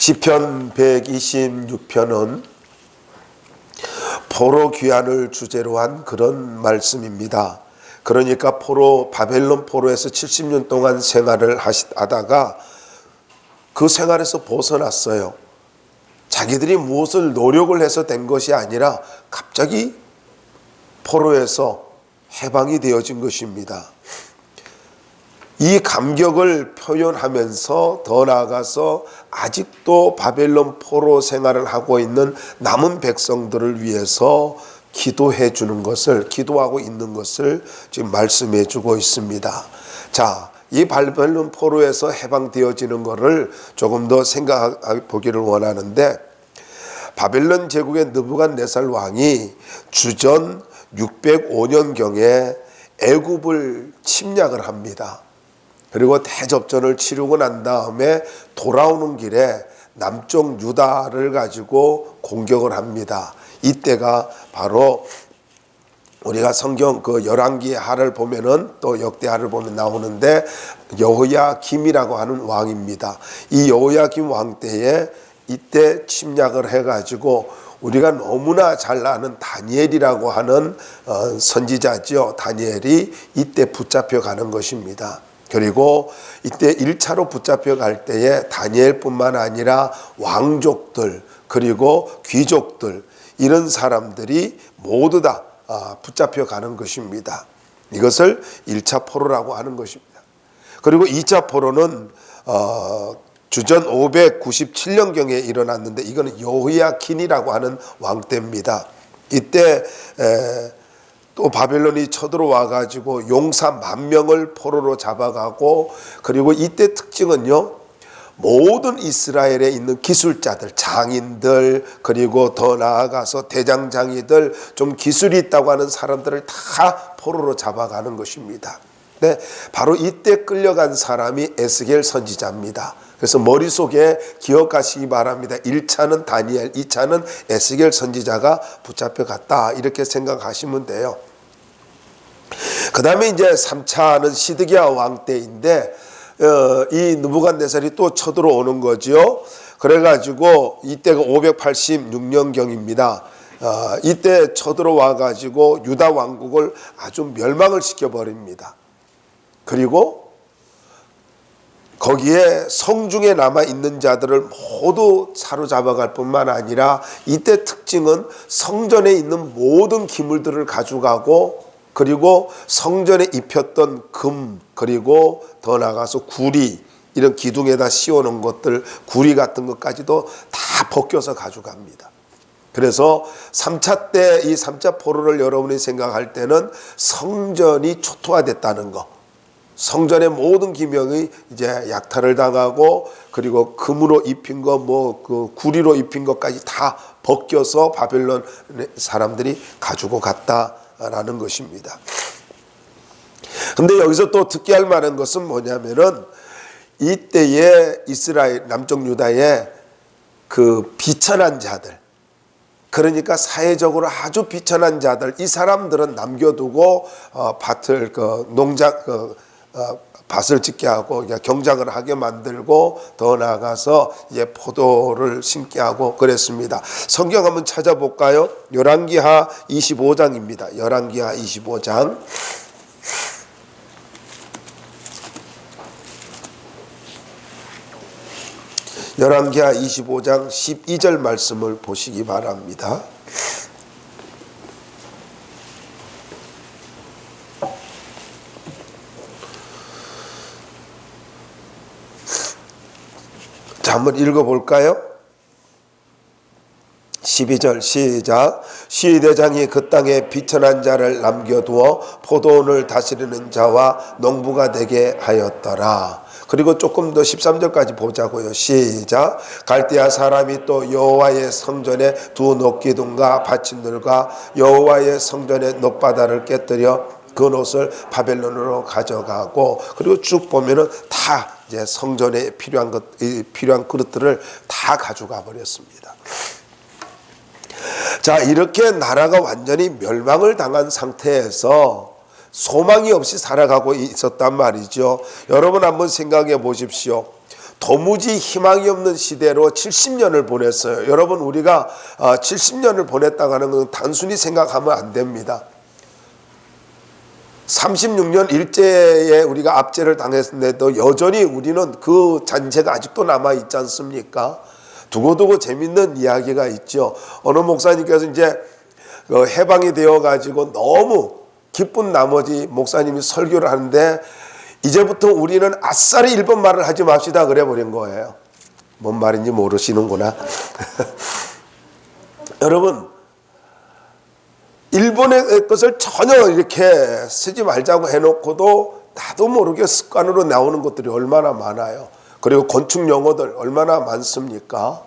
시편 126편은 포로 귀환을 주제로 한 그런 말씀입니다. 그러니까 바벨론 포로에서 70년 동안 생활을 하다가 그 생활에서 벗어났어요. 자기들이 무엇을 노력을 해서 된 것이 아니라 갑자기 포로에서 해방이 되어진 것입니다. 이 감격을 표현하면서 더 나아가서 아직도 바벨론 포로 생활을 하고 있는 남은 백성들을 위해서 기도하고 있는 것을 지금 말씀해 주고 있습니다. 자, 이 바벨론 포로에서 해방되어지는 것을 조금 더 생각해 보기를 원하는데, 바벨론 제국의 느부갓네살 왕이 주전 605년경에 애굽을 침략을 합니다. 그리고 대접전을 치르고 난 다음에 돌아오는 길에 남쪽 유다를 가지고 공격을 합니다. 이때가 바로 우리가 성경 열왕기하를 보면은 또 역대하를 보면 나오는데 여호야김이라고 하는 왕입니다. 이 여호야김 왕 때에 이때 침략을 해가지고 우리가 너무나 잘 아는 다니엘이라고 하는 선지자죠. 다니엘이 이때 붙잡혀가는 것입니다. 그리고 이때 1차로 붙잡혀갈 때에 다니엘뿐만 아니라 왕족들 그리고 귀족들 이런 사람들이 모두 다 붙잡혀가는 것입니다. 이것을 1차 포로라고 하는 것입니다. 그리고 2차 포로는 주전 597년경에 일어났는데 이거는 여호야킨이라고 하는 왕 때입니다. 이때 또 바벨론이 쳐들어와 가지고 용사 10,000명을 포로로 잡아가고, 그리고 이때 특징은요, 모든 이스라엘에 있는 기술자들, 장인들, 그리고 더 나아가서 대장장이들, 좀 기술이 있다고 하는 사람들을 다 포로로 잡아가는 것입니다. 네, 바로 이때 끌려간 사람이 에스겔 선지자입니다. 그래서 머릿속에 기억하시기 바랍니다. 1차는 다니엘, 2차는 에스겔 선지자가 붙잡혀갔다, 이렇게 생각하시면 돼요. 그 다음에 이제 3차는 시드기야 왕 때인데 이 느부갓네살이 또 쳐들어오는 거죠. 그래가지고 이때가 586년경입니다. 이때 쳐들어와 가지고 유다 왕국을 아주 멸망을 시켜버립니다. 그리고 거기에 성중에 남아있는 자들을 모두 사로잡아갈 뿐만 아니라 이때 특징은 성전에 있는 모든 기물들을 가져가고, 그리고 성전에 입혔던 금, 그리고 더 나가서 구리, 이런 기둥에다 씌워놓은 것들, 구리 같은 것까지도 다 벗겨서 가져갑니다. 그래서 3차 때 이 3차 포로를 여러분이 생각할 때는 성전이 초토화됐다는 거, 성전의 모든 기명이 이제 약탈을 당하고, 그리고 금으로 입힌 거, 그 구리로 입힌 것까지 다 벗겨서 바벨론 사람들이 가지고 갔다라는 것입니다. 근데 여기서 또 특기할 만한 것은 뭐냐면은 이때의 이스라엘 남쪽 유다의 그 비천한 자들, 그러니까 사회적으로 아주 비천한 자들, 이 사람들은 남겨두고 밭을 밭을 짓게 하고 경작을 하게 만들고, 더 나아가서 이제 포도를 심게 하고 그랬습니다. 성경 한번 찾아볼까요? 열왕기하 25장입니다. 열왕기하 25장. 열왕기하 25장 12절 말씀을 보시기 바랍니다. 자, 한번 읽어볼까요? 12절 시작. 시대장이 그 땅에 비천한 자를 남겨두어 포도원을 다스리는 자와 농부가 되게 하였더라. 그리고 조금 더 13절까지 보자고요. 시작. 갈대아 사람이 또 여호와의 성전에 두 녹기둥과 받침들과 여호와의 성전의 녹바다를 깨뜨려 그 놋을 바벨론으로 가져가고, 그리고 쭉 보면은 다 이제 성전에 필요한 그릇들을 다 가져가 버렸습니다. 자, 이렇게 나라가 완전히 멸망을 당한 상태에서 소망이 없이 살아가고 있었단 말이죠. 여러분 한번 생각해 보십시오. 도무지 희망이 없는 시대로 70년을 보냈어요. 여러분, 우리가 70년을 보냈다고 하는 건 단순히 생각하면 안 됩니다. 36년 일제에 우리가 압제를 당했는데도 여전히 우리는 그 잔재가 아직도 남아있지 않습니까? 두고두고 재밌는 이야기가 있죠. 어느 목사님께서 이제 해방이 되어가지고 너무 기쁜 나머지 목사님이 설교를 하는데, 이제부터 우리는 아싸리 일본 말을 하지 맙시다 그래 버린 거예요. 뭔 말인지 모르시는구나. 여러분, 일본의 것을 전혀 이렇게 쓰지 말자고 해놓고도 나도 모르게 습관으로 나오는 것들이 얼마나 많아요. 그리고 건축 용어들 얼마나 많습니까?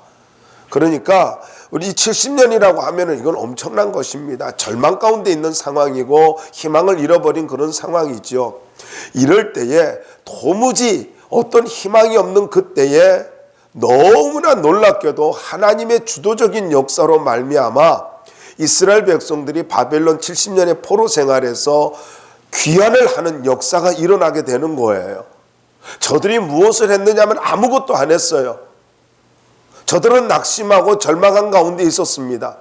그러니까 우리 70년이라고 하면은 이건 엄청난 것입니다. 절망 가운데 있는 상황이고 희망을 잃어버린 그런 상황이죠. 이럴 때에 도무지 어떤 희망이 없는 그때에 너무나 놀랍게도 하나님의 주도적인 역사로 말미암아 이스라엘 백성들이 바벨론 70년의 포로 생활에서 귀환을 하는 역사가 일어나게 되는 거예요. 저들이 무엇을 했느냐면 아무것도 안 했어요. 저들은 낙심하고 절망한 가운데 있었습니다.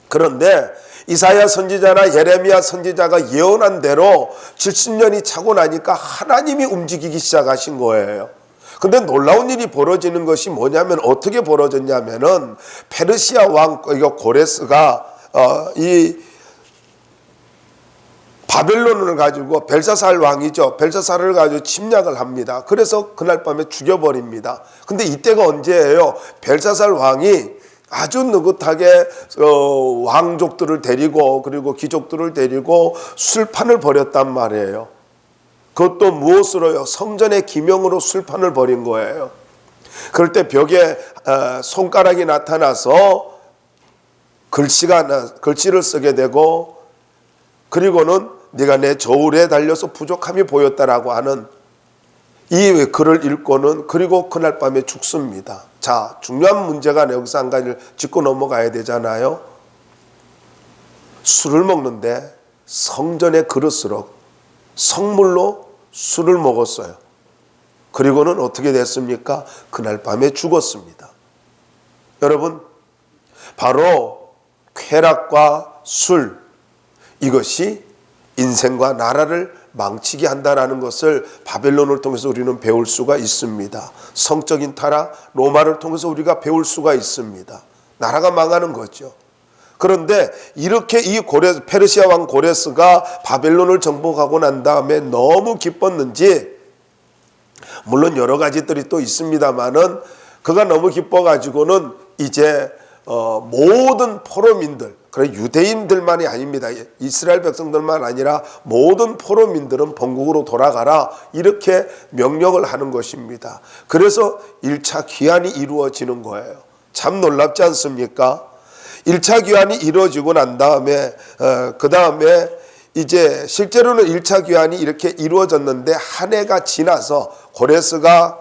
그런데 이사야 선지자나 예레미야 선지자가 예언한 대로 70년이 차고 나니까 하나님이 움직이기 시작하신 거예요. 근데 놀라운 일이 벌어지는 것이 뭐냐면, 어떻게 벌어졌냐면은 페르시아 왕 고레스가 이 바벨론을 가지고, 벨사살 왕이죠. 벨사살을 가지고 침략을 합니다. 그래서 그날 밤에 죽여버립니다. 근데 이때가 언제예요? 벨사살 왕이 아주 느긋하게 왕족들을 데리고 그리고 귀족들을 데리고 술판을 벌였단 말이에요. 그것도 무엇으로요? 성전의 기명으로 술판을 벌인 거예요. 그럴 때 벽에 손가락이 나타나서 글씨를 쓰게 되고, 그리고는 네가 내 저울에 달려서 부족함이 보였다라고 하는 이 글을 읽고는, 그리고 그날 밤에 죽습니다. 자, 중요한 문제가 여기서 한 가지를 짚고 넘어가야 되잖아요. 술을 먹는데 성전의 그릇으로 성물로 술을 먹었어요. 그리고는 어떻게 됐습니까? 그날 밤에 죽었습니다. 여러분, 바로 쾌락과 술, 이것이 인생과 나라를 망치게 한다는 것을 바벨론을 통해서 우리는 배울 수가 있습니다. 성적인 타락, 로마를 통해서 우리가 배울 수가 있습니다. 나라가 망하는 거죠. 그런데 이렇게 이 페르시아 왕 고레스가 바벨론을 정복하고 난 다음에 너무 기뻤는지, 물론 여러 가지들이 또 있습니다만은 그가 너무 기뻐가지고는 이제 모든 포로민들, 그래 유대인들만이 아닙니다. 이스라엘 백성들만 아니라 모든 포로민들은 본국으로 돌아가라, 이렇게 명령을 하는 것입니다. 그래서 1차 귀환이 이루어지는 거예요. 참 놀랍지 않습니까? 1차 귀환이 이루어지고 난 다음에 그 다음에 이제 실제로는 1차 귀환이 이렇게 이루어졌는데, 한 해가 지나서 고레스가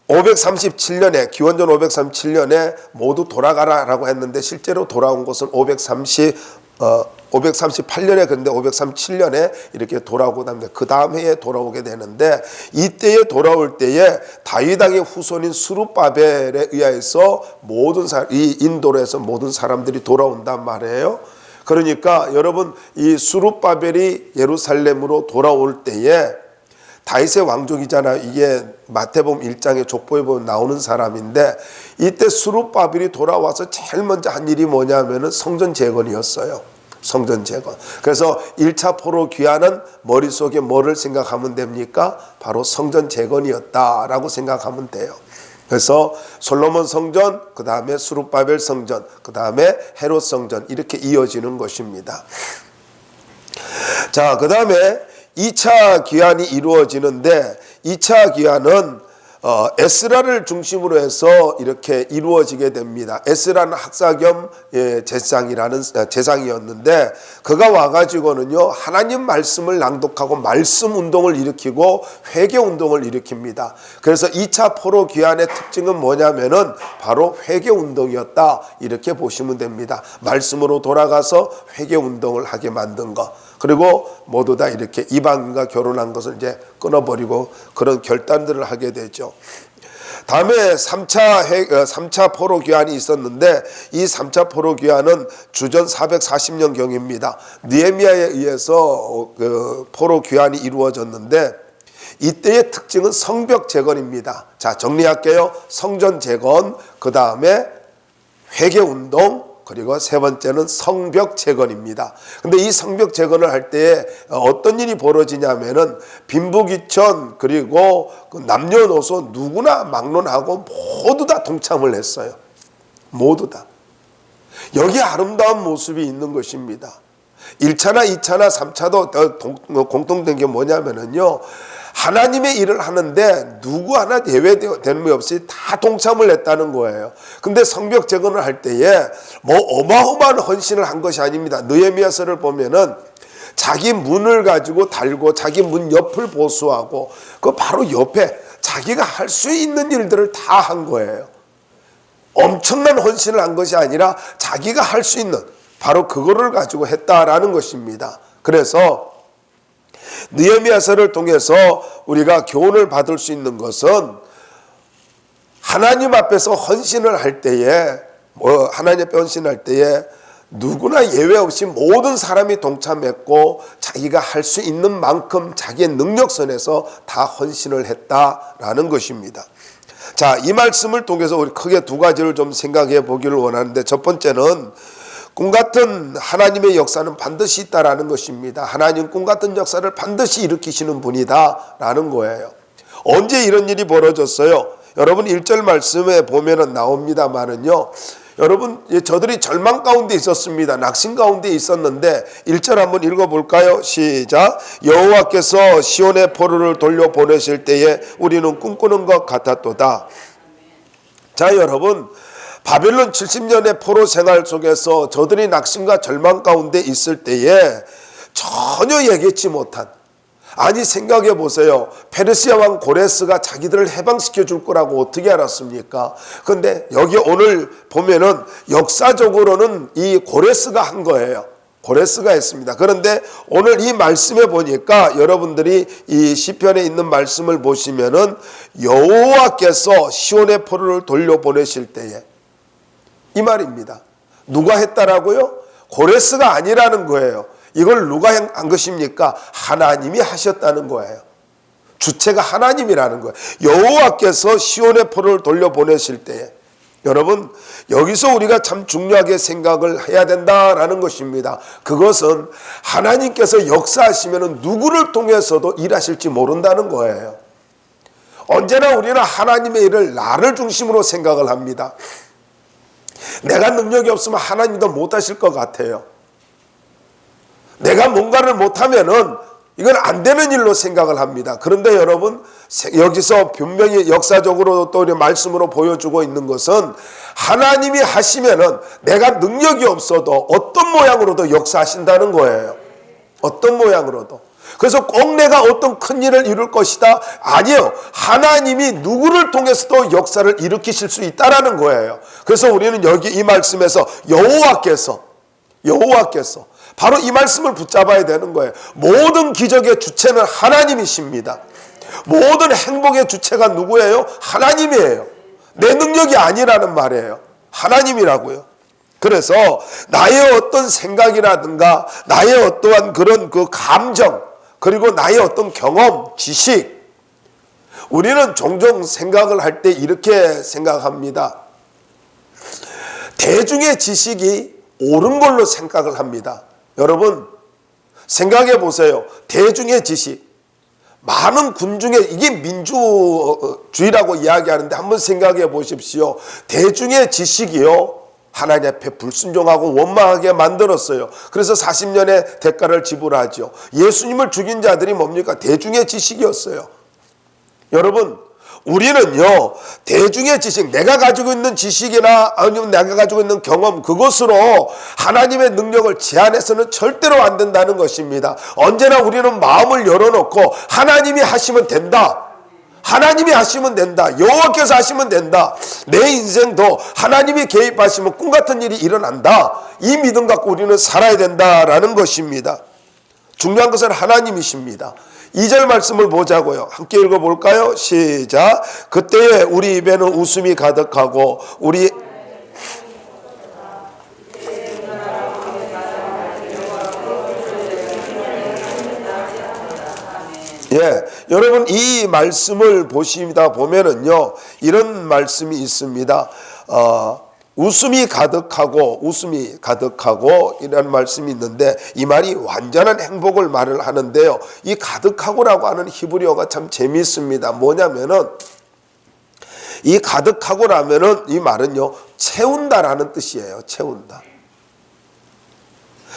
537년에 기원전 537년에 모두 돌아가라라고 했는데, 실제로 돌아온 것은 538년에, 그런데 537년에 이렇게 돌아오고 나면 그 다음 해에 돌아오게 되는데, 이때에 돌아올 때에 다윗 왕의 후손인 스룹바벨에 의해서 이 인도에서 모든 사람들이 돌아온단 말이에요. 그러니까 여러분, 이 스룹바벨이 예루살렘으로 돌아올 때에 다윗의 왕족이잖아요. 이게 마태복음 1장의 족보에 보면 나오는 사람인데, 이때 스룹바벨이 돌아와서 제일 먼저 한 일이 뭐냐면은 성전 재건이었어요. 성전 재건. 그래서 1차 포로 귀환은 머릿속에 뭐를 생각하면 됩니까? 바로 성전 재건이었다라고 생각하면 돼요. 그래서 솔로몬 성전, 그 다음에 스룹바벨 성전, 그 다음에 헤롯 성전, 이렇게 이어지는 것입니다. 자, 그 다음에 2차 귀환이 이루어지는데, 2차 귀환은 에스라를 중심으로 해서 이렇게 이루어지게 됩니다. 에스라는 학사 겸 제상이었는데, 그가 와가지고는요 하나님 말씀을 낭독하고 말씀 운동을 일으키고 회개 운동을 일으킵니다. 그래서 2차 포로 귀환의 특징은 뭐냐면은 바로 회개 운동이었다, 이렇게 보시면 됩니다. 말씀으로 돌아가서 회개 운동을 하게 만든 것. 그리고 모두 다 이렇게 이방인과 결혼한 것을 이제 끊어버리고 그런 결단들을 하게 되죠. 다음에 3차 포로 귀환이 있었는데 이 3차 포로 귀환은 주전 440년경입니다. 느헤미야에 의해서 포로 귀환이 이루어졌는데 이때의 특징은 성벽 재건입니다. 자, 정리할게요. 성전 재건, 그 다음에 회개운동, 그리고 세 번째는 성벽 재건입니다. 근데 이 성벽 재건을 할 때에 어떤 일이 벌어지냐면은 빈부귀천 그리고 남녀노소 누구나 막론하고 모두 다 동참을 했어요. 모두 다. 여기 아름다운 모습이 있는 것입니다. 1차나 2차나 3차도 공통된 게 뭐냐면은요, 하나님의 일을 하는데 누구 하나 예외됨이 없이 다 동참을 했다는 거예요. 근데 성벽 재건을 할 때에 뭐 어마어마한 헌신을 한 것이 아닙니다. 느헤미야서를 보면은 자기 문을 가지고 달고 자기 문 옆을 보수하고 그 바로 옆에 자기가 할 수 있는 일들을 다 한 거예요. 엄청난 헌신을 한 것이 아니라 자기가 할 수 있는 바로 그거를 가지고 했다라는 것입니다. 그래서 느헤미야서를 통해서 우리가 교훈을 받을 수 있는 것은 하나님 앞에서 헌신을 할 때에 하나님 앞에 헌신할 때에 누구나 예외 없이 모든 사람이 동참했고 자기가 할 수 있는 만큼 자기의 능력선에서 다 헌신을 했다라는 것입니다. 자, 이 말씀을 통해서 우리 크게 두 가지를 좀 생각해 보기를 원하는데, 첫 번째는 꿈같은 하나님의 역사는 반드시 있다라는 것입니다. 하나님 꿈같은 역사를 반드시 일으키시는 분이다 라는 거예요. 언제 이런 일이 벌어졌어요? 여러분 1절 말씀에 보면은 나옵니다만은요, 여러분 저들이 절망 가운데 있었습니다. 낙심 가운데 있었는데 1절 한번 읽어볼까요? 시작. 여호와께서 시온의 포로를 돌려보내실 때에 우리는 꿈꾸는 것 같았도다. 자, 여러분, 바벨론 70년의 포로 생활 속에서 저들이 낙심과 절망 가운데 있을 때에 전혀 예기치 못한, 아니 생각해 보세요. 페르시아 왕 고레스가 자기들을 해방시켜 줄 거라고 어떻게 알았습니까? 근데 여기 오늘 보면은 역사적으로는 이 고레스가 한 거예요. 고레스가 했습니다. 그런데 오늘 이 말씀에 보니까 여러분들이 이 시편에 있는 말씀을 보시면은 여호와께서 시온의 포로를 돌려보내실 때에, 이 말입니다. 누가 했다라고요? 고레스가 아니라는 거예요. 이걸 누가 한 것입니까? 하나님이 하셨다는 거예요. 주체가 하나님이라는 거예요. 여호와께서 시온의 포로를 돌려보내실 때에, 여러분 여기서 우리가 참 중요하게 생각을 해야 된다라는 것입니다. 그것은 하나님께서 역사하시면 누구를 통해서도 일하실지 모른다는 거예요. 언제나 우리는 하나님의 일을 나를 중심으로 생각을 합니다. 내가 능력이 없으면 하나님도 못하실 것 같아요. 내가 뭔가를 못하면은 이건 안 되는 일로 생각을 합니다. 그런데 여러분, 여기서 분명히 역사적으로 또 우리 말씀으로 보여주고 있는 것은 하나님이 하시면은 내가 능력이 없어도 어떤 모양으로도 역사하신다는 거예요. 어떤 모양으로도. 그래서 꼭 내가 어떤 큰 일을 이룰 것이다, 아니요. 하나님이 누구를 통해서도 역사를 일으키실 수 있다라는 거예요. 그래서 우리는 여기 이 말씀에서 여호와께서 바로 이 말씀을 붙잡아야 되는 거예요. 모든 기적의 주체는 하나님이십니다. 모든 행복의 주체가 누구예요? 하나님이에요. 내 능력이 아니라는 말이에요. 하나님이라고요. 그래서 나의 어떤 생각이라든가 나의 어떠한 그런 그 감정, 그리고 나의 어떤 경험, 지식, 우리는 종종 생각을 할 때 이렇게 생각합니다. 대중의 지식이 옳은 걸로 생각을 합니다. 여러분 생각해 보세요. 대중의 지식, 많은 군중의, 이게 민주주의라고 이야기하는데 한번 생각해 보십시오. 대중의 지식이요, 하나님 앞에 불순종하고 원망하게 만들었어요. 그래서 40년의 대가를 지불하죠. 예수님을 죽인 자들이 뭡니까? 대중의 지식이었어요. 여러분 우리는요, 대중의 지식, 내가 가지고 있는 지식이나 아니면 내가 가지고 있는 경험, 그것으로 하나님의 능력을 제한해서는 절대로 안 된다는 것입니다. 언제나 우리는 마음을 열어놓고 하나님이 하시면 된다, 하나님이 하시면 된다, 여호와께서 하시면 된다, 내 인생도 하나님이 개입하시면 꿈같은 일이 일어난다, 이 믿음 갖고 우리는 살아야 된다라는 것입니다. 중요한 것은 하나님이십니다. 2절 말씀을 보자고요. 함께 읽어볼까요? 시작. 그때에 우리 입에는 웃음이 가득하고 우리 여러분 이 말씀을 보시다 보면은요 이런 말씀이 있습니다. 웃음이 가득하고 이라는 말씀이 있는데 이 말이 완전한 행복을 말을 하는데요. 이 가득하고라고 하는 히브리어가 참 재미있습니다. 뭐냐면은 이 가득하고라면은 이 말은요 채운다라는 뜻이에요. 채운다.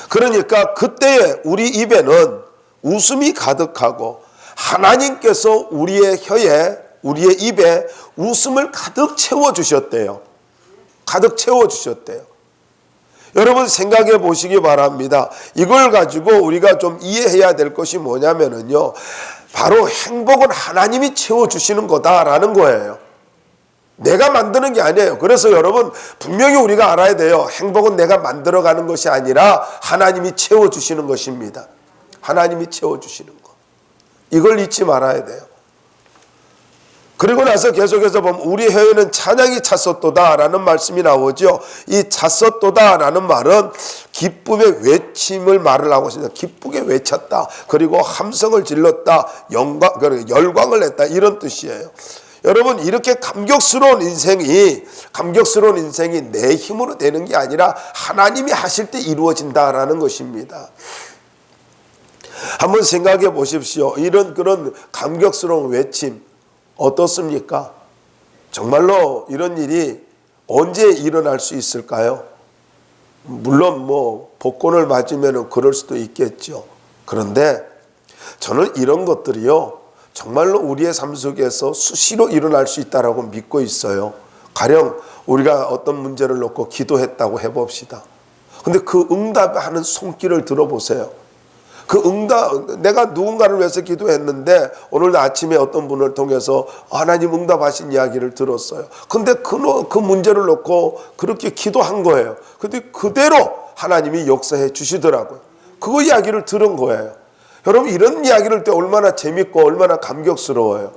그러니까 그때에 우리 입에는 웃음이 가득하고 하나님께서 우리의 혀에 우리의 입에 웃음을 가득 채워주셨대요. 가득 채워주셨대요. 여러분 생각해 보시기 바랍니다. 이걸 가지고 우리가 좀 이해해야 될 것이 뭐냐면요 바로 행복은 하나님이 채워주시는 거다라는 거예요. 내가 만드는 게 아니에요. 그래서 여러분 분명히 우리가 알아야 돼요. 행복은 내가 만들어가는 것이 아니라 하나님이 채워주시는 것입니다. 하나님이 채워주시는 것. 이걸 잊지 말아야 돼요. 그리고 나서 계속해서 보면 우리 혀에는 찬양이 찼었도다 라는 말씀이 나오죠. 이 찼었도다 라는 말은 기쁨의 외침을 말을 하고 있습니다. 기쁘게 외쳤다. 그리고 함성을 질렀다. 열광을 했다. 이런 뜻이에요. 여러분 이렇게 감격스러운 인생이 내 힘으로 되는 게 아니라 하나님이 하실 때 이루어진다라는 것입니다. 한번 생각해 보십시오. 그런 감격스러운 외침 어떻습니까? 정말로 이런 일이 언제 일어날 수 있을까요? 물론 복권을 맞으면 그럴 수도 있겠죠. 그런데 저는 이런 것들이요 정말로 우리의 삶 속에서 수시로 일어날 수 있다라고 믿고 있어요. 가령 우리가 어떤 문제를 놓고 기도했다고 해봅시다. 근데 그 응답하는 손길을 들어보세요. 그 응답, 내가 누군가를 위해서 기도했는데 오늘 아침에 어떤 분을 통해서 하나님 응답하신 이야기를 들었어요. 근데 그 문제를 놓고 그렇게 기도한 거예요. 근데 그대로 하나님이 역사해 주시더라고요. 그 이야기를 들은 거예요. 여러분 이런 이야기를 때 얼마나 재밌고 얼마나 감격스러워요.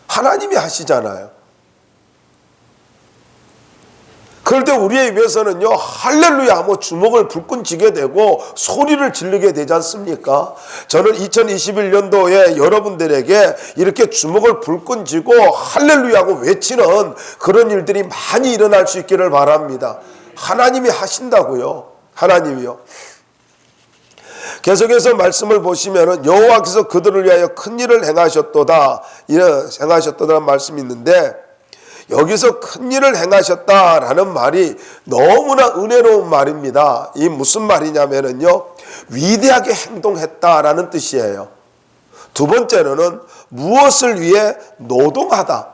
하나님이 하시잖아요. 그럴 때 우리의 입에서는요 할렐루야 주먹을 불끈 쥐게 되고 소리를 지르게 되지 않습니까? 저는 2021년도에 여러분들에게 이렇게 주먹을 불끈 쥐고 할렐루야고 외치는 그런 일들이 많이 일어날 수 있기를 바랍니다. 하나님이 하신다고요. 하나님이요. 계속해서 말씀을 보시면은 여호와께서 그들을 위하여 큰 일을 행하셨도다라는 말씀이 있는데 여기서 큰 일을 행하셨다라는 말이 너무나 은혜로운 말입니다. 이 무슨 말이냐면요 위대하게 행동했다라는 뜻이에요. 두 번째로는 무엇을 위해 노동하다.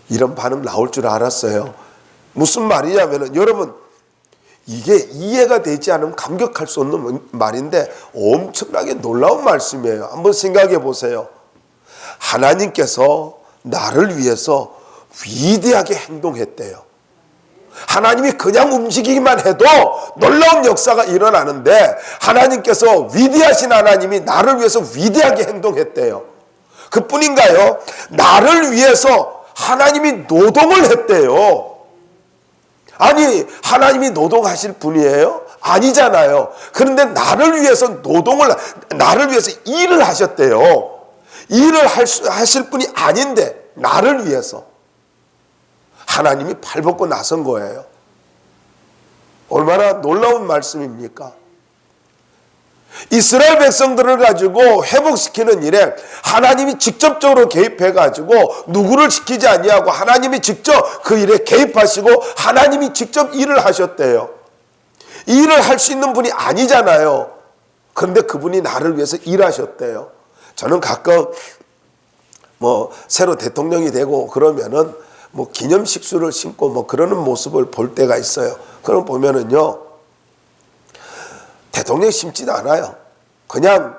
이런 반응 나올 줄 알았어요. 무슨 말이냐면은 여러분 이게 이해가 되지 않으면 감격할 수 없는 말인데 엄청나게 놀라운 말씀이에요. 한번 생각해 보세요. 하나님께서 나를 위해서 위대하게 행동했대요. 하나님이 그냥 움직이기만 해도 놀라운 역사가 일어나는데 하나님께서 위대하신 하나님이 나를 위해서 위대하게 행동했대요. 그뿐인가요? 나를 위해서 하나님이 노동을 했대요. 아니 하나님이 노동하실 분이에요? 아니잖아요. 그런데 나를 위해서 일을 하셨대요. 일을 하실 분이 아닌데 나를 위해서 하나님이 발벗고 나선 거예요. 얼마나 놀라운 말씀입니까? 이스라엘 백성들을 가지고 회복시키는 일에 하나님이 직접적으로 개입해가지고 누구를 시키지 아니하고 하나님이 직접 그 일에 개입하시고 하나님이 직접 일을 하셨대요. 일을 할 수 있는 분이 아니잖아요. 그런데 그분이 나를 위해서 일하셨대요. 저는 가끔 새로 대통령이 되고 그러면은 기념식수를 심고 그러는 모습을 볼 때가 있어요. 그럼 보면은요 대통령이 심지도 않아요. 그냥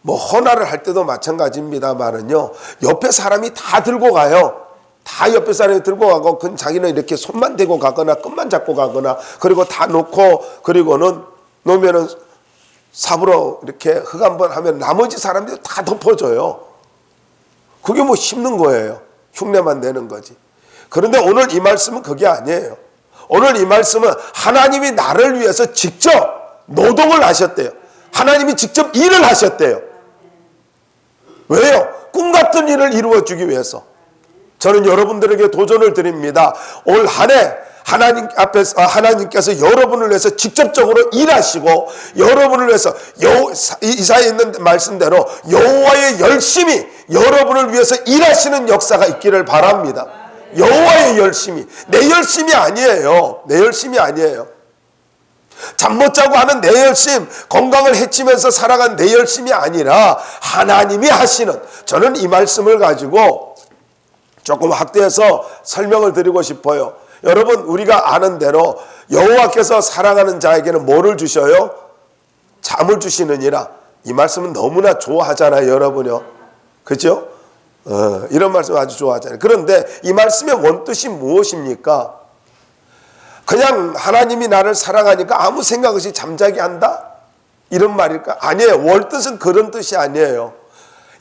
헌화를 할 때도 마찬가지입니다만은요 옆에 사람이 다 들고 가요. 다 옆에 사람이 들고 가고 자기는 이렇게 손만 대고 가거나 끝만 잡고 가거나 그리고 다 놓고 그리고는 놓으면은 삽으로 이렇게 흙 한번 하면 나머지 사람들이 다 덮어줘요. 그게 뭐 심는 거예요. 흉내만 내는 거지. 그런데 오늘 이 말씀은 그게 아니에요. 오늘 이 말씀은 하나님이 나를 위해서 직접 노동을 하셨대요. 하나님이 직접 일을 하셨대요. 왜요? 꿈 같은 일을 이루어주기 위해서. 저는 여러분들에게 도전을 드립니다. 올 한 해 하나님 앞에서 하나님께서 여러분을 위해서 직접적으로 일하시고 여러분을 위해서 이사야에 있는 말씀대로 여호와의 열심히 여러분을 위해서 일하시는 역사가 있기를 바랍니다. 여호와의 열심히, 내 열심이 아니에요. 내 열심이 아니에요. 잠 못 자고 하는 내 열심, 건강을 해치면서 살아간 내 열심이 아니라 하나님이 하시는, 저는 이 말씀을 가지고 조금 확대해서 설명을 드리고 싶어요. 여러분, 우리가 아는 대로 여호와께서 사랑하는 자에게는 뭐를 주셔요? 잠을 주시느니라. 이 말씀은 너무나 좋아하잖아요, 여러분요. 그렇죠? 이런 말씀 아주 좋아하잖아요. 그런데 이 말씀의 원뜻이 무엇입니까? 그냥 하나님이 나를 사랑하니까 아무 생각 없이 잠자게 한다? 이런 말일까? 아니에요. 원뜻은 그런 뜻이 아니에요.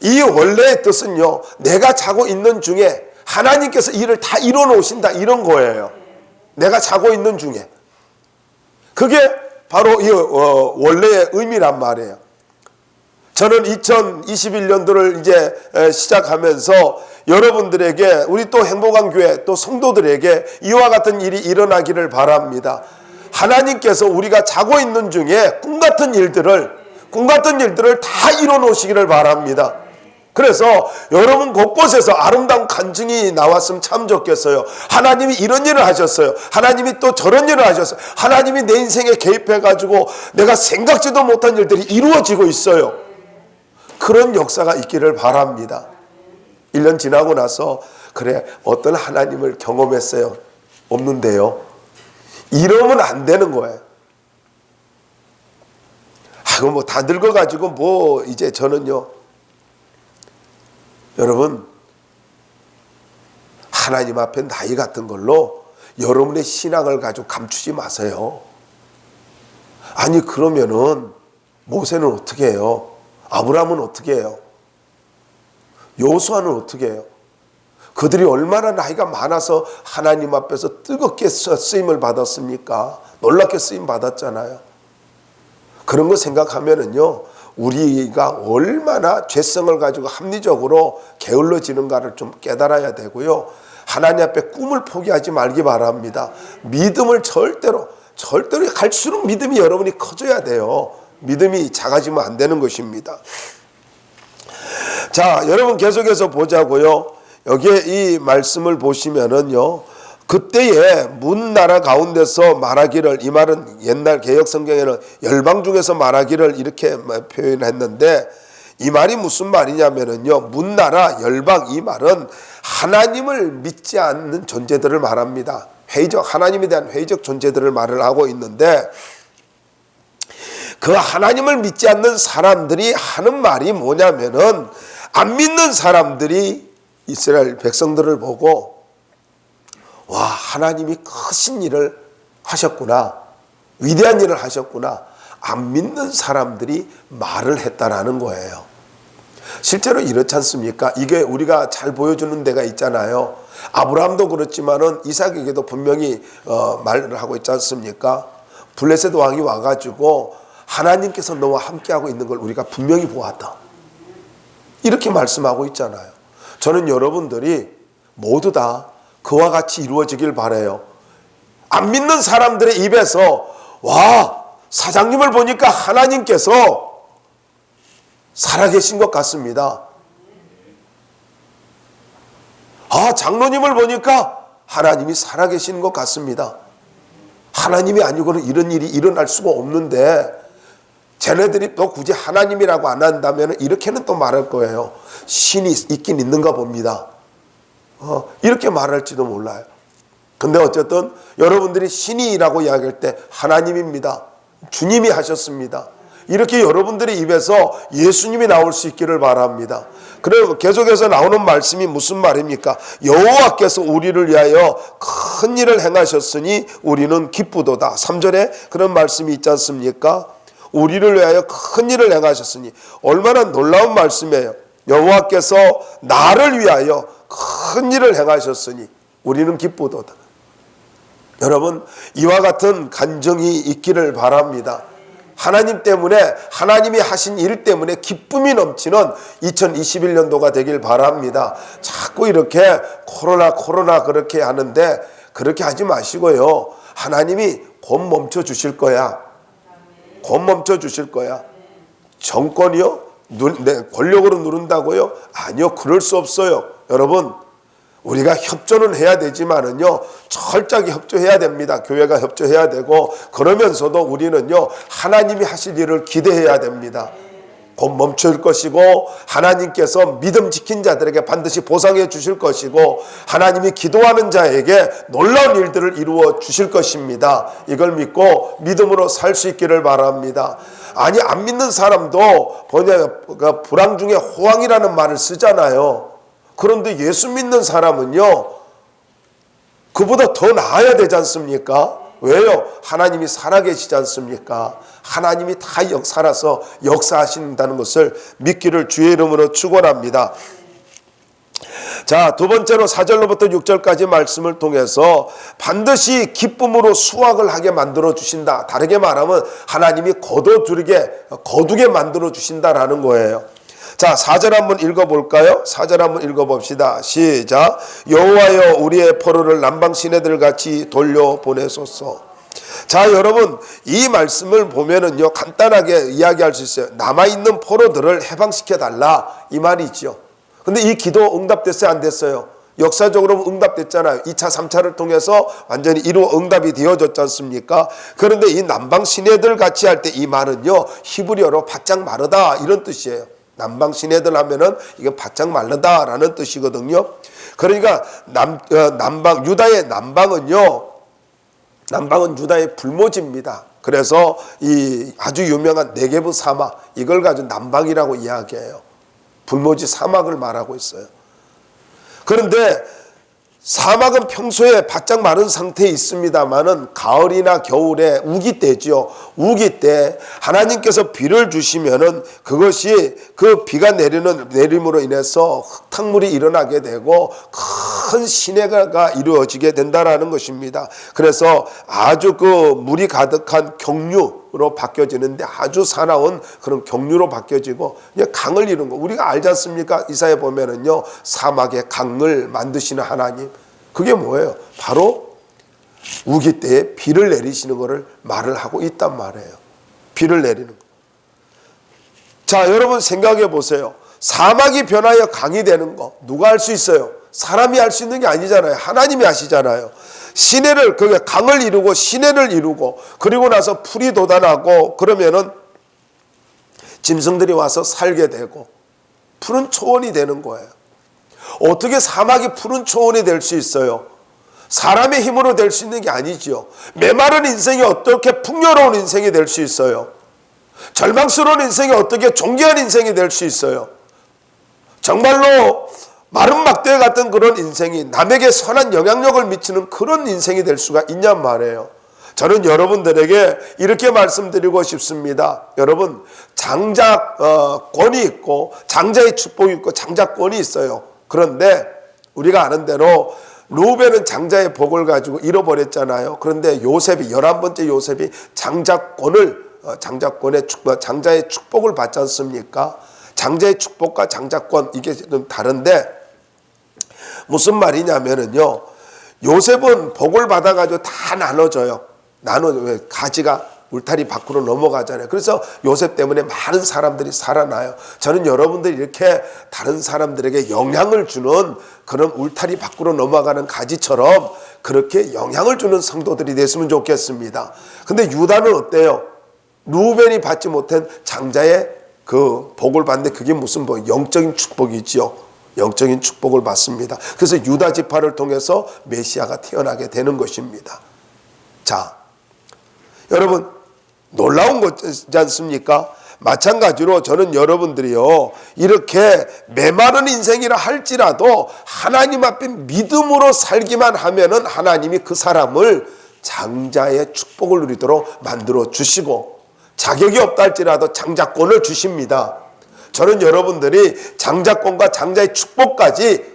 이 원래의 뜻은요, 내가 자고 있는 중에 하나님께서 일을 다 이뤄 놓으신다, 이런 거예요. 내가 자고 있는 중에. 그게 바로 이 원래의 의미란 말이에요. 저는 2021년도를 이제 시작하면서 여러분들에게, 우리 또 행복한 교회 또 성도들에게 이와 같은 일이 일어나기를 바랍니다. 하나님께서 우리가 자고 있는 중에 꿈 같은 일들을 다 이뤄 놓으시기를 바랍니다. 그래서 여러분 곳곳에서 아름다운 간증이 나왔으면 참 좋겠어요. 하나님이 이런 일을 하셨어요. 하나님이 또 저런 일을 하셨어요. 하나님이 내 인생에 개입해가지고 내가 생각지도 못한 일들이 이루어지고 있어요. 그런 역사가 있기를 바랍니다. 1년 지나고 나서 그래, 어떤 하나님을 경험했어요? 없는데요. 이러면 안 되는 거예요. 뭐 다 늙어가지고 뭐 이제 저는요, 여러분, 하나님 앞에 나이 같은 걸로 여러분의 신앙을 가지고 감추지 마세요. 아니 그러면은 모세는 어떻게 해요? 아브라함은 어떻게 해요? 여호수아는 어떻게 해요? 그들이 얼마나 나이가 많아서 하나님 앞에서 뜨겁게 쓰임을 받았습니까? 놀랍게 쓰임 받았잖아요. 그런 거 생각하면은요, 우리가 얼마나 죄성을 가지고 합리적으로 게을러지는가를 좀 깨달아야 되고요. 하나님 앞에 꿈을 포기하지 말기 바랍니다. 믿음을 절대로 갈수록 믿음이 여러분이 커져야 돼요. 믿음이 작아지면 안 되는 것입니다. 자, 여러분 계속해서 보자고요. 여기에 이 말씀을 보시면은요, 그때에 문나라 가운데서 말하기를, 이 말은 옛날 개역 성경에는 열방 중에서 말하기를 이렇게 표현했는데, 이 말이 무슨 말이냐면은요, 문나라 열방, 이 말은 하나님을 믿지 않는 존재들을 말합니다. 하나님에 대한 회의적 존재들을 말을 하고 있는데, 그 하나님을 믿지 않는 사람들이 하는 말이 뭐냐면은, 안 믿는 사람들이 이스라엘 백성들을 보고, 와, 하나님이 크신 일을 하셨구나, 위대한 일을 하셨구나, 안 믿는 사람들이 말을 했다라는 거예요. 실제로 이렇지 않습니까? 이게 우리가 잘 보여주는 데가 있잖아요. 아브라함도 그렇지만은 이삭에게도 분명히 말을 하고 있지 않습니까? 블레셋 왕이 와가지고 하나님께서 너와 함께하고 있는 걸 우리가 분명히 보았다, 이렇게 말씀하고 있잖아요. 저는 여러분들이 모두 다 그와 같이 이루어지길 바라요. 안 믿는 사람들의 입에서, 와, 사장님을 보니까 하나님께서 살아계신 것 같습니다. 아, 장로님을 보니까 하나님이 살아계신 것 같습니다. 하나님이 아니고는 이런 일이 일어날 수가 없는데, 쟤네들이 또 굳이 하나님이라고 안 한다면 이렇게는 또 말할 거예요. 신이 있긴 있는가 봅니다. 이렇게 말할지도 몰라요. 근데 어쨌든 여러분들이 신이라고 이야기할 때 하나님입니다, 주님이 하셨습니다, 이렇게 여러분들의 입에서 예수님이 나올 수 있기를 바랍니다. 그리고 계속해서 나오는 말씀이 무슨 말입니까? 여호와께서 우리를 위하여 큰 일을 행하셨으니 우리는 기쁘도다. 3절에 그런 말씀이 있지 않습니까? 우리를 위하여 큰 일을 행하셨으니 얼마나 놀라운 말씀이에요. 여호와께서 나를 위하여 큰 일을 행하셨으니 우리는 기쁘도다. 여러분, 이와 같은 간증이 있기를 바랍니다. 하나님 때문에, 하나님이 하신 일 때문에 기쁨이 넘치는 2021년도가 되길 바랍니다. 자꾸 이렇게 코로나 그렇게 하는데 그렇게 하지 마시고요. 하나님이 곧 멈춰 주실 거야. 곧 멈춰 주실 거야. 정권이요? 권력으로 누른다고요? 아니요, 그럴 수 없어요. 여러분, 우리가 협조는 해야 되지만은요, 철저하게 협조해야 됩니다. 교회가 협조해야 되고, 그러면서도 우리는요, 하나님이 하실 일을 기대해야 됩니다. 곧 멈출 것이고, 하나님께서 믿음 지킨 자들에게 반드시 보상해 주실 것이고, 하나님이 기도하는 자에게 놀라운 일들을 이루어 주실 것입니다. 이걸 믿고 믿음으로 살 수 있기를 바랍니다. 아니, 안 믿는 사람도 불황 중에 호황이라는 말을 쓰잖아요. 그런데 예수 믿는 사람은요, 그보다 더 나아야 되지 않습니까? 왜요? 하나님이 살아계시지 않습니까? 하나님이 다 살아서 역사하신다는 것을 믿기를 주의 이름으로 축원합니다. 자, 두 번째로 4절로부터 6절까지 말씀을 통해서 반드시 기쁨으로 수확을 하게 만들어 주신다. 다르게 말하면 하나님이 거두게 만들어 주신다라는 거예요. 자, 4절 한번 읽어볼까요? 4절 한번 읽어봅시다. 시작. 여호와여, 우리의 포로를 남방 시내들 같이 돌려보내소서. 자, 여러분, 이 말씀을 보면은요, 간단하게 이야기할 수 있어요. 남아있는 포로들을 해방시켜달라, 이 말이죠. 근데 이 기도 응답됐어요, 안 됐어요? 역사적으로 응답됐잖아요. 2차, 3차를 통해서 완전히 응답이 되어졌지 않습니까? 그런데 이 남방 시내들 같이 할 때 이 말은요, 히브리어로 바짝 마르다, 이런 뜻이에요. 남방 시내들 하면은 이게 바짝 마르다라는 뜻이거든요. 그러니까 유다의 남방은 유다의 불모지입니다. 그래서 이 아주 유명한 네게브 사막, 이걸 가지고 남방이라고 이야기해요. 불모지 사막을 말하고 있어요. 그런데 사막은 평소에 바짝 마른 상태에 있습니다만은 가을이나 겨울에 우기 때죠. 우기 때 하나님께서 비를 주시면은 그것이 그 비가 내림으로 인해서 흙탕물이 일어나게 되고 큰 시내가 이루어지게 된다라는 것입니다. 그래서 아주 그 물이 가득한 경류로 바뀌어지는데 아주 사나운 그런 경류로 바뀌어지고 강을 이룬 거. 우리가 알지 않습니까? 이사야 보면은요, 사막에 강을 만드시는 하나님. 그게 뭐예요? 바로 우기 때에 비를 내리시는 것을 말을 하고 있단 말이에요. 비를 내리는 거. 자, 여러분 생각해 보세요. 사막이 변하여 강이 되는 거 누가 할 수 있어요? 사람이 할 수 있는 게 아니잖아요. 하나님이 하시잖아요. 시내를, 그게 강을 이루고 시내를 이루고, 그리고 나서 풀이 돋아나고, 그러면은 짐승들이 와서 살게 되고 푸른 초원이 되는 거예요. 어떻게 사막이 푸른 초원이 될 수 있어요? 사람의 힘으로 될 수 있는 게 아니지요. 메마른 인생이 어떻게 풍요로운 인생이 될 수 있어요? 절망스러운 인생이 어떻게 존귀한 인생이 될 수 있어요? 정말로 마른 막대 같은 그런 인생이 남에게 선한 영향력을 미치는 그런 인생이 될 수가 있냔 말이에요. 저는 여러분들에게 이렇게 말씀드리고 싶습니다. 여러분, 장자권이 있고 장자의 축복이 있고 장자권이 있어요. 그런데 우리가 아는 대로 루벤은 장자의 복을 가지고 잃어버렸잖아요. 그런데 요셉이, 11번째 요셉이 장자의 축복을 받지 않습니까? 장자의 축복과 장자권, 이게 좀 다른데 무슨 말이냐면은요, 요셉은 복을 받아가지고 다 나눠줘요. 가지가 울타리 밖으로 넘어가잖아요. 그래서 요셉 때문에 많은 사람들이 살아나요. 저는 여러분들이 이렇게 다른 사람들에게 영향을 주는 그런 울타리 밖으로 넘어가는 가지처럼 그렇게 영향을 주는 성도들이 됐으면 좋겠습니다. 근데 유다는 어때요? 루벤이 받지 못한 장자의 그 복을 받는데 그게 무슨 영적인 축복이지요. 영적인 축복을 받습니다. 그래서 유다 지파를 통해서 메시아가 태어나게 되는 것입니다. 자, 여러분, 놀라운 거지 않습니까? 마찬가지로 저는 여러분들이요, 이렇게 메마른 인생이라 할지라도 하나님 앞에 믿음으로 살기만 하면은 하나님이 그 사람을 장자의 축복을 누리도록 만들어 주시고, 자격이 없다 할지라도 장자권을 주십니다. 저는 여러분들이 장자권과 장자의 축복까지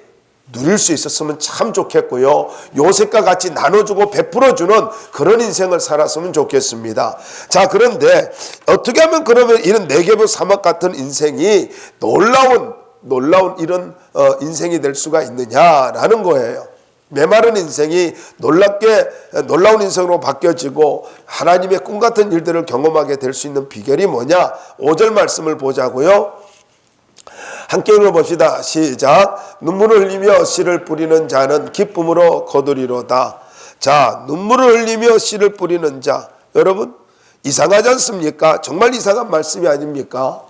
누릴 수 있었으면 참 좋겠고요. 요셉과 같이 나눠주고 베풀어주는 그런 인생을 살았으면 좋겠습니다. 자, 그런데 어떻게 하면 그러면 이런 네겝의 사막 같은 인생이 놀라운 이런 인생이 될 수가 있느냐라는 거예요. 메마른 인생이 놀라운 인생으로 바뀌어지고 하나님의 꿈 같은 일들을 경험하게 될 수 있는 비결이 뭐냐? 5절 말씀을 보자고요. 함께 읽어봅시다. 시작. 눈물을 흘리며 씨를 뿌리는 자는 기쁨으로 거두리로다. 자, 눈물을 흘리며 씨를 뿌리는 자, 여러분 이상하지 않습니까? 정말 이상한 말씀이 아닙니까?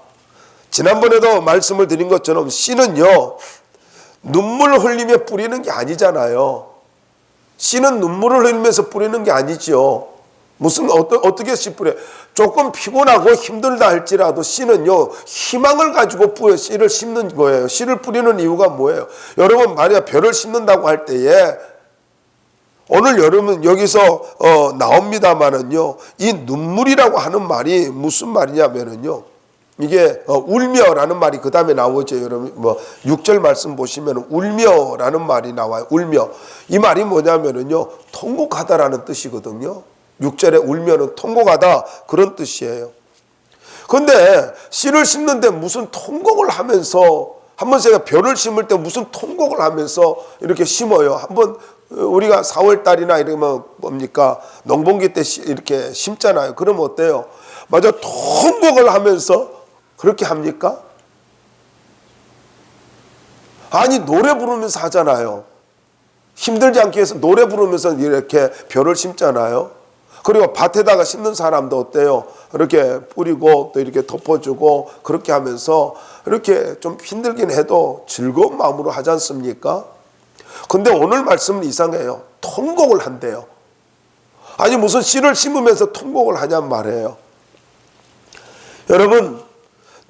지난번에도 말씀을 드린 것처럼 씨는요, 눈물을 흘리며 뿌리는 게 아니잖아요. 씨는 눈물을 흘리면서 뿌리는 게 아니죠. 무슨 어떻게 씨 뿌려? 조금 피곤하고 힘들다 할지라도 씨는요, 희망을 가지고 씨를 심는 거예요. 씨를 뿌리는 이유가 뭐예요? 여러분 만약 벼를 심는다고 할 때에 오늘 여러분 여기서 나옵니다마는요, 이 눈물이라고 하는 말이 무슨 말이냐면은요, 이게 울며라는 말이 그 다음에 나오죠. 여러분 6절 말씀 보시면 울며라는 말이 나와요. 울며. 이 말이 뭐냐면은요, 통곡하다라는 뜻이거든요. 6절에 울며는 통곡하다 그런 뜻이에요. 그런데 씨를 심는데 무슨 통곡을 하면서, 한번 제가 벼를 심을 때 무슨 통곡을 하면서 이렇게 심어요. 한번 우리가 4월 달이나 이러면 뭡니까? 농번기 때 이렇게 심잖아요. 그러면 어때요? 맞아, 통곡을 하면서 그렇게 합니까? 아니, 노래 부르면서 하잖아요. 힘들지 않게 해서 노래 부르면서 이렇게 벼를 심잖아요. 그리고 밭에다가 심는 사람도 어때요? 이렇게 뿌리고 또 이렇게 덮어주고 그렇게 하면서 이렇게 좀 힘들긴 해도 즐거운 마음으로 하지 않습니까? 근데 오늘 말씀은 이상해요. 통곡을 한대요. 아니, 무슨 씨를 심으면서 통곡을 하냔 말이에요. 여러분,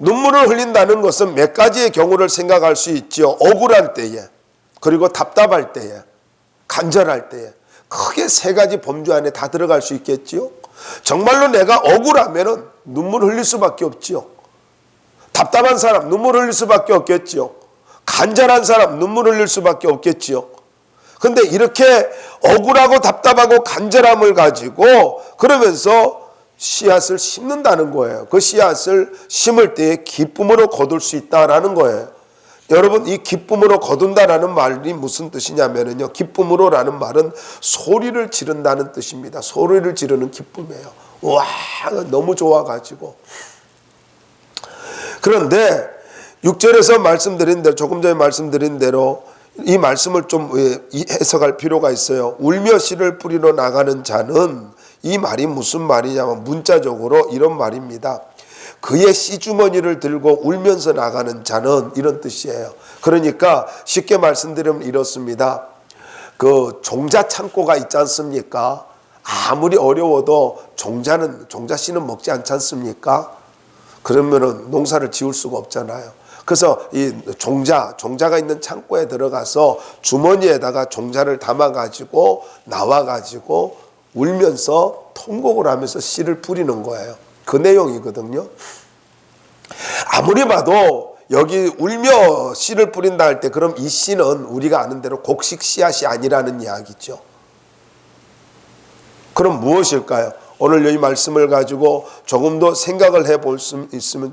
눈물을 흘린다는 것은 몇 가지의 경우를 생각할 수 있죠. 억울할 때에, 그리고 답답할 때에, 간절할 때에. 크게 세 가지 범주 안에 다 들어갈 수 있겠지요. 정말로 내가 억울하면은 눈물 흘릴 수밖에 없지요. 답답한 사람 눈물 흘릴 수밖에 없겠지요. 간절한 사람 눈물 흘릴 수밖에 없겠지요. 근데 이렇게 억울하고 답답하고 간절함을 가지고 그러면서 씨앗을 심는다는 거예요. 그 씨앗을 심을 때에 기쁨으로 거둘 수 있다라는 거예요. 여러분, 이 기쁨으로 거둔다라는 말이 무슨 뜻이냐면요, 기쁨으로라는 말은 소리를 지른다는 뜻입니다. 소리를 지르는 기쁨이에요. 와, 너무 좋아가지고. 그런데 6절에서 말씀드린 대로, 조금 전에 말씀드린 대로 이 말씀을 좀 해석할 필요가 있어요. 울며 씨를 뿌리러 나가는 자는, 이 말이 무슨 말이냐면 문자적으로 이런 말입니다. 그의 씨주머니를 들고 울면서 나가는 자는, 이런 뜻이에요. 그러니까 쉽게 말씀드리면 이렇습니다. 그 종자 창고가 있지 않습니까? 아무리 어려워도 종자 씨는 먹지 않지 않습니까? 그러면은 농사를 지을 수가 없잖아요. 그래서 이 종자가 있는 창고에 들어가서 주머니에다가 종자를 담아가지고 나와가지고 울면서 통곡을 하면서 씨를 뿌리는 거예요. 그 내용이거든요. 아무리 봐도 여기 울며 씨를 뿌린다 할 때 그럼 이 씨는 우리가 아는 대로 곡식 씨앗이 아니라는 이야기죠. 그럼 무엇일까요? 오늘 이 말씀을 가지고 조금 더 생각을 해볼 수 있으면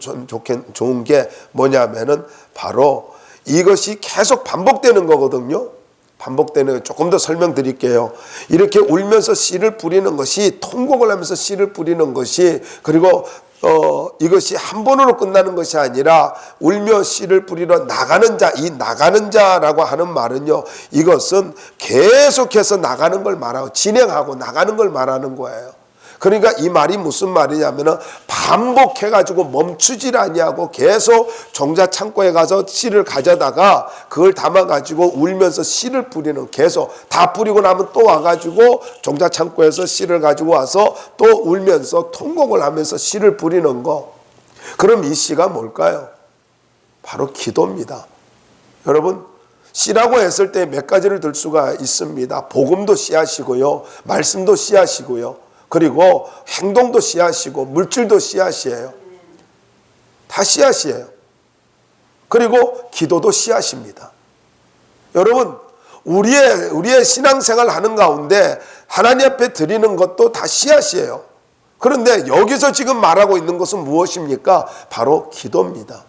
좋은 게 뭐냐면은 바로 이것이 계속 반복되는 거거든요. 반복되는, 조금 더 설명드릴게요. 이렇게 울면서 씨를 뿌리는 것이, 통곡을 하면서 씨를 뿌리는 것이, 그리고 이것이 한 번으로 끝나는 것이 아니라 울며 씨를 뿌리러 나가는 자, 이 나가는 자라고 하는 말은요, 이것은 계속해서 나가는 걸 말하고 진행하고 나가는 걸 말하는 거예요. 그러니까 이 말이 무슨 말이냐면은 반복해가지고 멈추질 아니하고 계속 종자 창고에 가서 씨를 가져다가 그걸 담아가지고 울면서 씨를 뿌리는, 계속 다 뿌리고 나면 또 와가지고 종자 창고에서 씨를 가지고 와서 또 울면서 통곡을 하면서 씨를 뿌리는 거. 그럼 이 씨가 뭘까요? 바로 기도입니다. 여러분, 씨라고 했을 때 몇 가지를 들 수가 있습니다. 복음도 씨앗이고요, 말씀도 씨앗이고요, 그리고 행동도 씨앗이고 물질도 씨앗이에요. 다 씨앗이에요. 그리고 기도도 씨앗입니다. 여러분, 우리의 신앙생활 하는 가운데 하나님 앞에 드리는 것도 다 씨앗이에요. 그런데 여기서 지금 말하고 있는 것은 무엇입니까? 바로 기도입니다.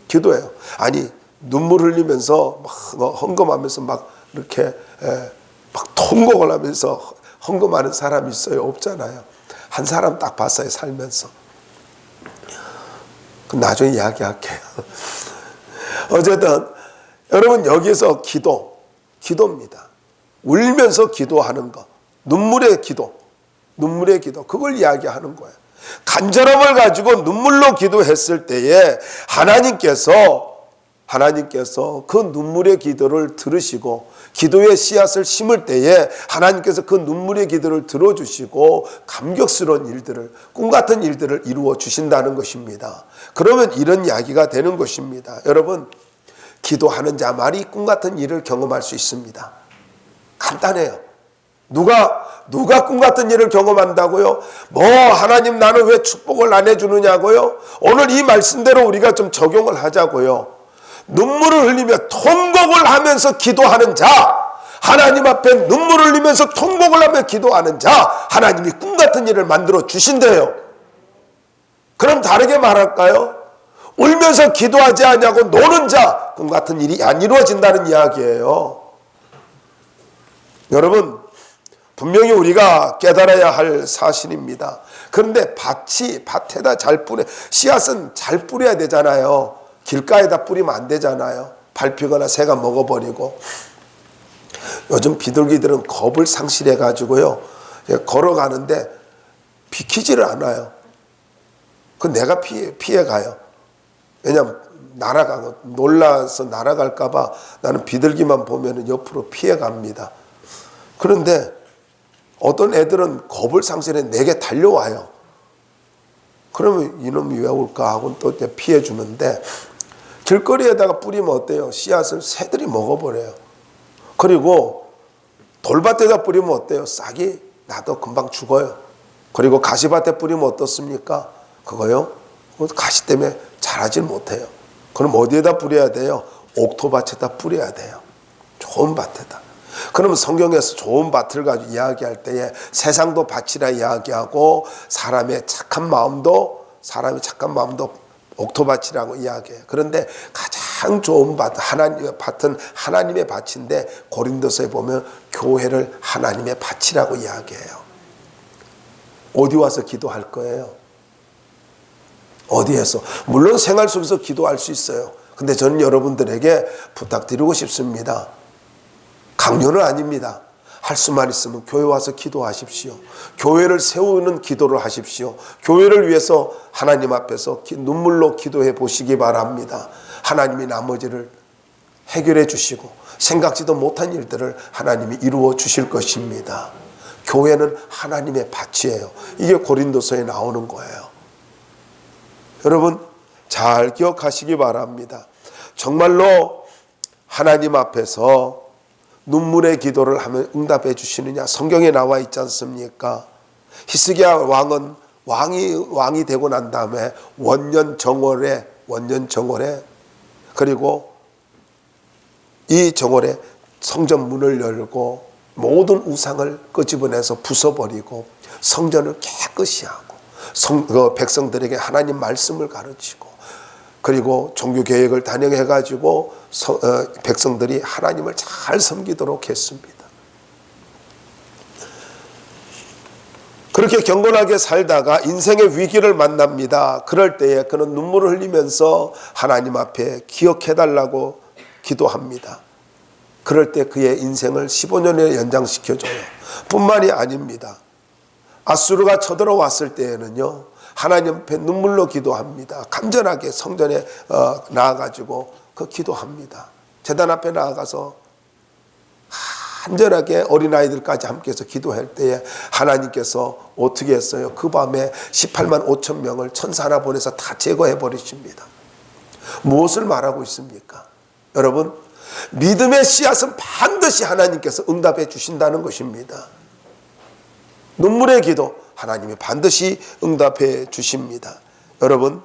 기도예요. 아니, 눈물 흘리면서 막 헌금하면서 막 이렇게 막 통곡을 하면서 헌금하는 사람이 있어요? 없잖아요. 한 사람 딱 봤어요, 살면서. 나중에 이야기할게요. 어쨌든 여러분, 여기서 기도입니다. 울면서 기도하는 거, 눈물의 기도, 그걸 이야기하는 거예요. 간절함을 가지고 눈물로 기도했을 때에 하나님께서 그 눈물의 기도를 들으시고 기도의 씨앗을 심을 때에 하나님께서 그 눈물의 기도를 들어주시고 감격스러운 일들을, 꿈같은 일들을 이루어 주신다는 것입니다. 그러면 이런 이야기가 되는 것입니다. 여러분, 기도하는 자만이 꿈같은 일을 경험할 수 있습니다. 간단해요. 누가 꿈같은 일을 경험한다고요? 하나님 나는 왜 축복을 안 해주느냐고요? 오늘 이 말씀대로 우리가 좀 적용을 하자고요. 눈물을 흘리며 통곡을 하면서 기도하는 자, 하나님 앞에 눈물을 흘리면서 통곡을 하며 기도하는 자, 하나님이 꿈같은 일을 만들어 주신대요. 그럼 다르게 말할까요? 울면서 기도하지 않냐고 노는 자, 꿈같은 일이 안 이루어진다는 이야기예요. 여러분, 분명히 우리가 깨달아야 할 사실입니다. 그런데 밭에다 잘 씨앗은 잘 뿌려야 되잖아요. 길가에다 뿌리면 안 되잖아요. 밟히거나 새가 먹어버리고. 요즘 비둘기들은 겁을 상실해가지고요, 걸어가는데 비키지를 않아요. 내가 피해가요. 왜냐면 놀라서 날아갈까봐 나는 비둘기만 보면 옆으로 피해갑니다. 그런데 어떤 애들은 겁을 상실해 내게 달려와요. 그러면 이놈이 왜 올까 하고 또 피해주는데, 길거리에다가 뿌리면 어때요? 씨앗을 새들이 먹어버려요. 그리고 돌밭에다 뿌리면 어때요? 싹이 나도 금방 죽어요. 그리고 가시밭에 뿌리면 어떻습니까? 그거요? 가시 때문에 자라질 못해요. 그럼 어디에다 뿌려야 돼요? 옥토밭에다 뿌려야 돼요. 좋은 밭에다. 그러면 성경에서 좋은 밭을 가지고 이야기할 때에 세상도 밭이라 이야기하고 사람의 착한 마음도 옥토밭이라고 이야기해요. 그런데 가장 좋은 밭은 하나님의 밭인데, 고린도서에 보면 교회를 하나님의 밭이라고 이야기해요. 어디 와서 기도할 거예요? 어디에서? 물론 생활 속에서 기도할 수 있어요. 근데 저는 여러분들에게 부탁드리고 싶습니다. 강요는 아닙니다. 할 수만 있으면 교회 와서 기도하십시오. 교회를 세우는 기도를 하십시오. 교회를 위해서 하나님 앞에서 눈물로 기도해 보시기 바랍니다. 하나님이 나머지를 해결해 주시고 생각지도 못한 일들을 하나님이 이루어 주실 것입니다. 교회는 하나님의 밭이에요. 이게 고린도서에 나오는 거예요. 여러분, 잘 기억하시기 바랍니다. 정말로 하나님 앞에서 눈물의 기도를 하면 응답해 주시느냐? 성경에 나와 있지 않습니까? 히스기야 왕은 왕이 되고 난 다음에 원년 정월에 그리고 이 정월에 성전 문을 열고 모든 우상을 끄집어내서 부숴버리고 성전을 깨끗이 하고 백성들에게 하나님 말씀을 가르치고, 그리고 종교개혁을 단행해가지고 백성들이 하나님을 잘 섬기도록 했습니다. 그렇게 경건하게 살다가 인생의 위기를 만납니다. 그럴 때에 그는 눈물을 흘리면서 하나님 앞에 기억해달라고 기도합니다. 그럴 때 그의 인생을 15년에 연장시켜줘요. 뿐만이 아닙니다. 아수르가 쳐들어왔을 때에는요, 하나님 앞에 눈물로 기도합니다. 간절하게 성전에 나아가지고 기도합니다. 제단 앞에 나아가서 간절하게 어린아이들까지 함께해서 기도할 때에 하나님께서 어떻게 했어요? 그 밤에 18만 5천 명을 천사 하나 보내서 다 제거해 버리십니다. 무엇을 말하고 있습니까? 여러분, 믿음의 씨앗은 반드시 하나님께서 응답해 주신다는 것입니다. 눈물의 기도, 하나님이 반드시 응답해 주십니다. 여러분,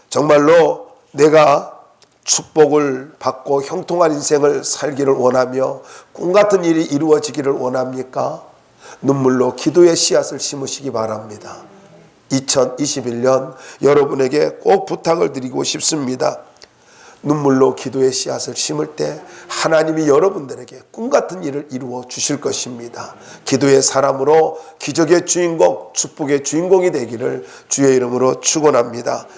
정말로 내가 축복을 받고 형통한 인생을 살기를 원하며 꿈같은 일이 이루어지기를 원합니까? 눈물로 기도의 씨앗을 심으시기 바랍니다. 2021년 여러분에게 꼭 부탁을 드리고 싶습니다. 눈물로 기도의 씨앗을 심을 때 하나님이 여러분들에게 꿈같은 일을 이루어 주실 것입니다. 기도의 사람으로 기적의 주인공, 축복의 주인공이 되기를 주의 이름으로 축원합니다.